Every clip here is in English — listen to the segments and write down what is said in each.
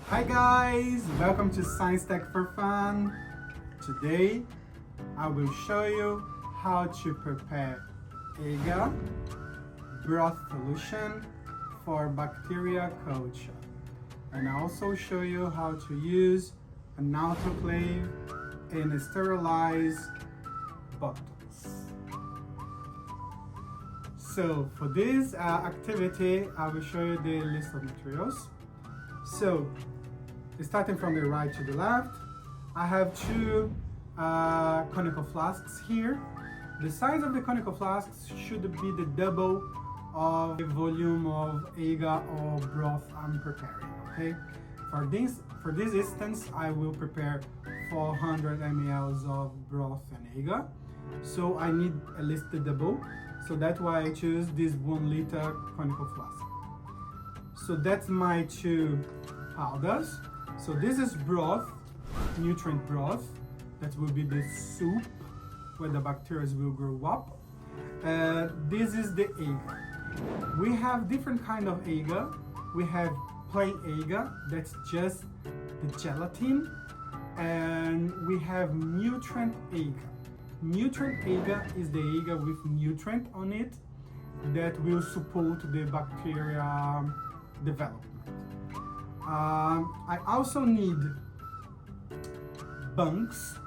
Hi guys, welcome to Science Tech for Fun. Today I will show you how to prepare agar broth solution for bacteria culture, and I also show you how to use an autoclave and sterilize bottles. So for this activity, I will show you the list of materials. So starting from the right to the left, I have two conical flasks here. The size of the conical flasks should be the double of the volume of agar or broth I'm preparing. Okay. For this instance, I will prepare 400 ml of broth and agar. So I need at least the double. So that's why I choose this 1 liter conical flask. So that's my two powders. So this is broth, nutrient broth. That will be the soup where the bacteria will grow up. This is the agar. We have different kind of agar. We have plain agar, that's just the gelatin. And we have nutrient agar. Nutrient agar is the agar with nutrient on it that will support the bacteria development. I also need bunks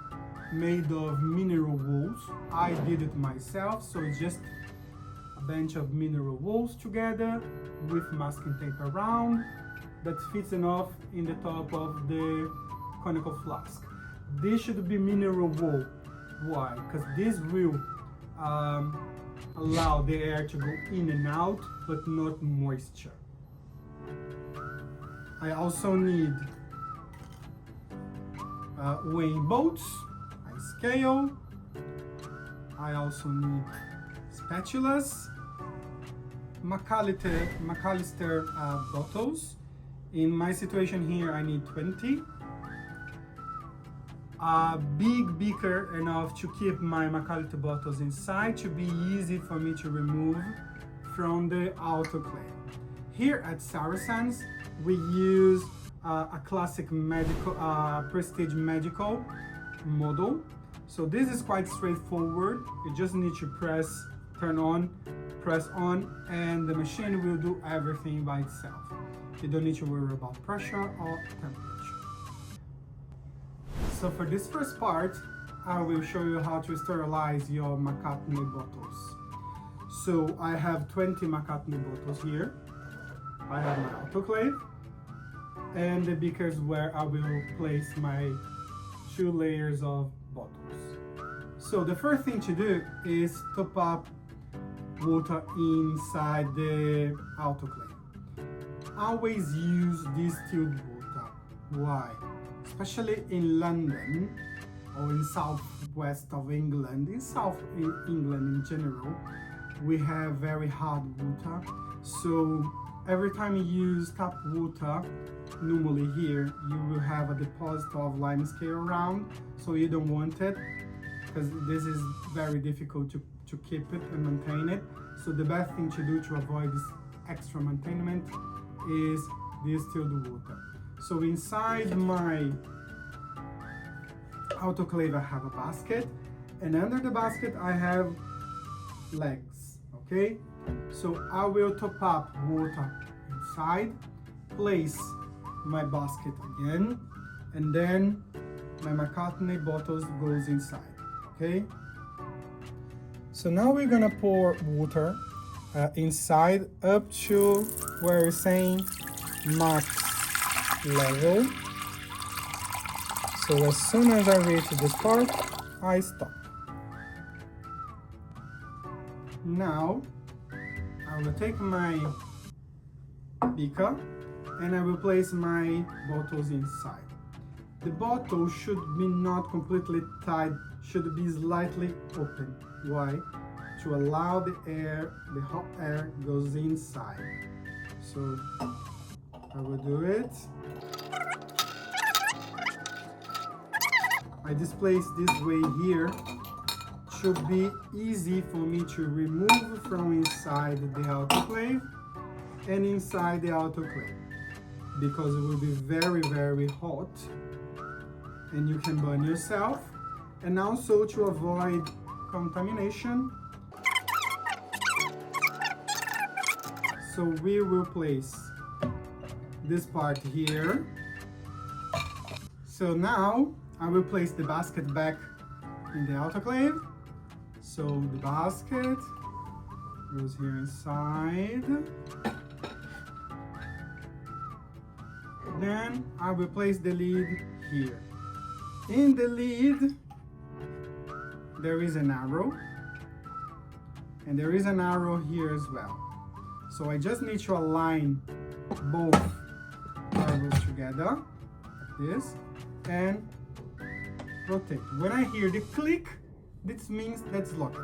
made of mineral wools. I did it myself, so it's just a bunch of mineral wools together with masking tape around that fits enough in the top of the conical flask. This should be mineral wool. Why? Because this will allow the air to go in and out, but not moisture. I also need weighing bolts, a scale. I also need spatulas, McAllister bottles. In my situation here, I need 20. A big beaker enough to keep my McAllister bottles inside to be easy for me to remove from the autoclave. Here at Saracens, we use a classic medical, prestige medical model. So this is quite straightforward. You just need to press on, and the machine will do everything by itself. You don't need to worry about pressure or temperature. So for this first part, I will show you how to sterilize your McCartney bottles. So I have 20 McCartney bottles here. I have my autoclave and the beakers where I will place my 2 layers of bottles. So the first thing to do is top up water inside the autoclave. Always use distilled water. Why? Especially in London or in southwest of England, in South England in general, we have very hard water. So every time you use tap water, normally here, you will have a deposit of limescale around, so you don't want it, because this is very difficult to keep it and maintain it. So the best thing to do to avoid this extra maintenance is distilled water. So inside my autoclave, I have a basket, and under the basket, I have legs, okay? So I will top up water inside, place my basket again, and then my McCartney bottles goes inside, okay? So now we're gonna pour water inside up to where we're saying max level. So as soon as I reach this part, I stop. Now I will take my beaker and I will place my bottles inside. The bottle should be not completely tight, should be slightly open. Why? To allow the air, the hot air goes inside. So I will do it. I display this way here. Should be easy for me to remove from inside the autoclave and inside the autoclave. because it will be very, very hot and you can burn yourself. And also to avoid contamination, so we will place this part here. So now I will place the basket back in the autoclave. So the basket goes here inside. Then I will place the lid here. In the lid there is an arrow, and there is an arrow here as well. So I just need to align both arrows together like this and rotate. When I hear the click, this means that's locked,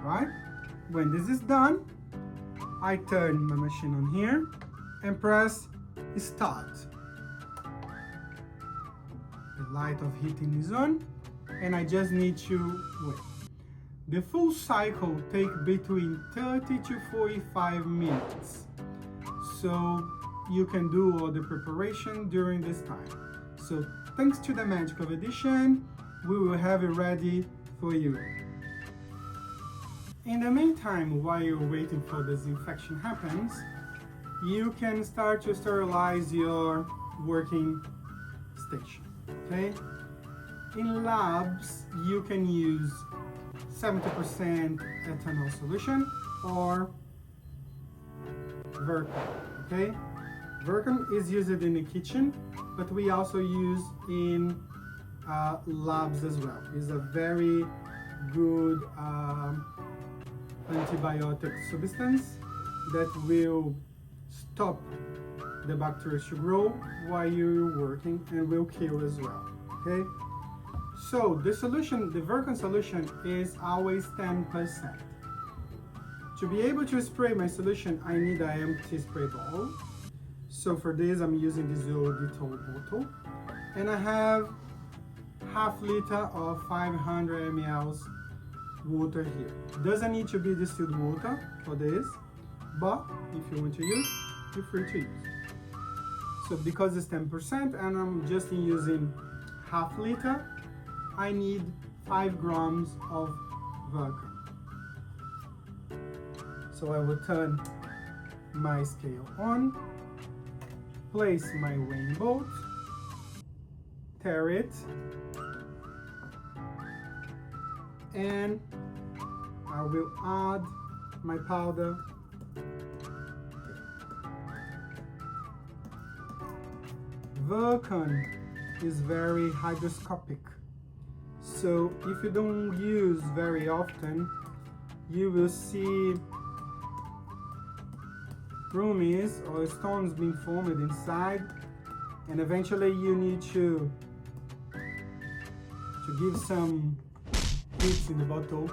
right? When this is done, I turn my machine on here and press start. The light of heating is on, and I just need to wait. The full cycle takes between 30 to 45 minutes. So you can do all the preparation during this time. So thanks to the magic of addition, we will have it ready for you. In the meantime, while you're waiting for disinfection happens, you can start to sterilize your working station, okay? In labs, you can use 70% ethanol solution or Vercon, okay? Vercon is used in the kitchen, but we also use in labs as well. It's a very good antibiotic substance that will stop the bacteria to grow while you're working and will kill as well, okay? So the solution, the Vercon solution is always 10%. To be able to spray my solution, I need an empty spray bottle. So for this, I'm using this old Dettol bottle, and I have half liter of 500 ml water here. Doesn't need to be distilled water for this, but if you want to use, you're free to use. So because it's 10% and I'm just using half liter, I need 5 grams of Vercon. So I will turn my scale on, place my weighing bolt, tare it, and I will add my powder. Vercon is very hygroscopic, so if you don't use very often, you will see roomies or stones being formed inside, and eventually you need to give some heat in the bottle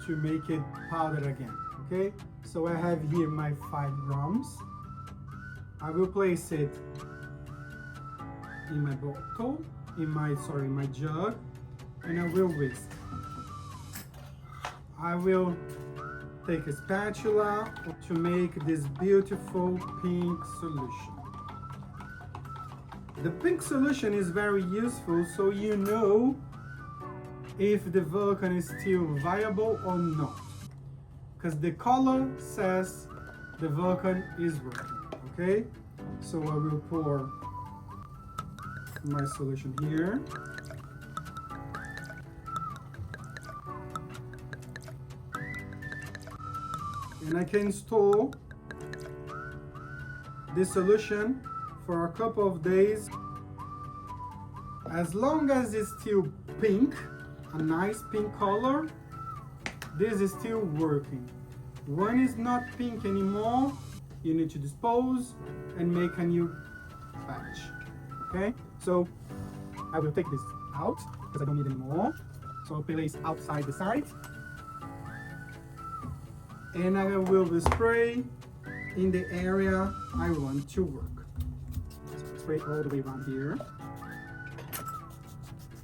to make it powder again, okay? So I have here my 5 grams. I will place it in my bottle, in my jug, and I will whisk. I will take a spatula to make this beautiful pink solution. The pink solution is very useful so you know if the Vercon is still viable or not, because the color says the Vercon is working, okay? So I will pour my solution here. And I can store this solution for a couple of days. As long as it's still pink, a nice pink color, this is still working. When it's not pink anymore, you need to dispose and make a new batch, okay? So I will take this out because I don't need any more. So I'll place outside the site. And I will spray in the area I want to work. So spray all the way around here.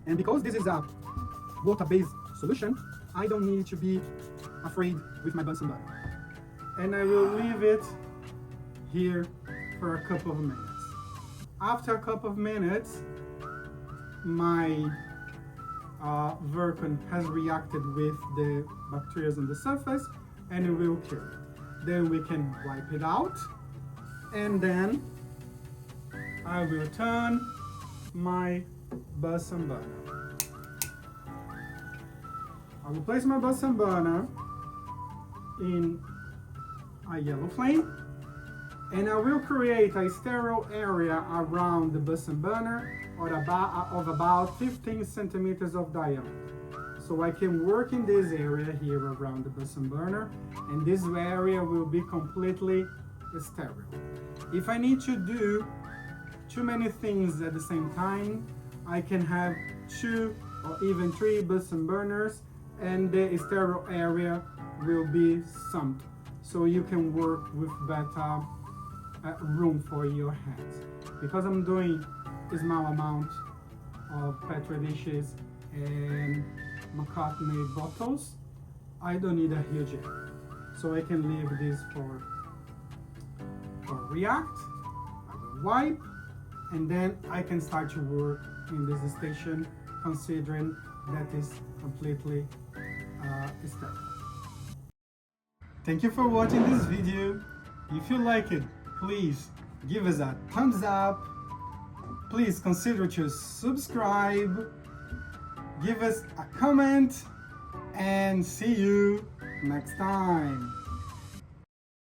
And because this is a water-based solution, I don't need to be afraid with my Bunsen burner. And I will leave it here for a couple of minutes. After a couple of minutes, my vacuum has reacted with the bacteria on the surface and it will kill it. Then we can wipe it out, and then I will turn my Bunsen burner. I will place my Bunsen burner in a yellow flame, and I will create a sterile area around the Bunsen burner of about 15 centimeters of diameter. So I can work in this area here around the Bunsen burner, and this area will be completely sterile. If I need to do too many things at the same time, I can have 2 or even 3 Bunsen burners, and the sterile area will be sumped, so you can work with better room for your hands. Because I'm doing a small amount of Petri dishes and McCartney bottles, I don't need a huge area. So I can leave this for react. I will wipe, and then I can start to work in this station, considering that is completely sterile. Thank you for watching this video. If you like it, please give us a thumbs up. Please consider to subscribe, give us a comment, and see you next time.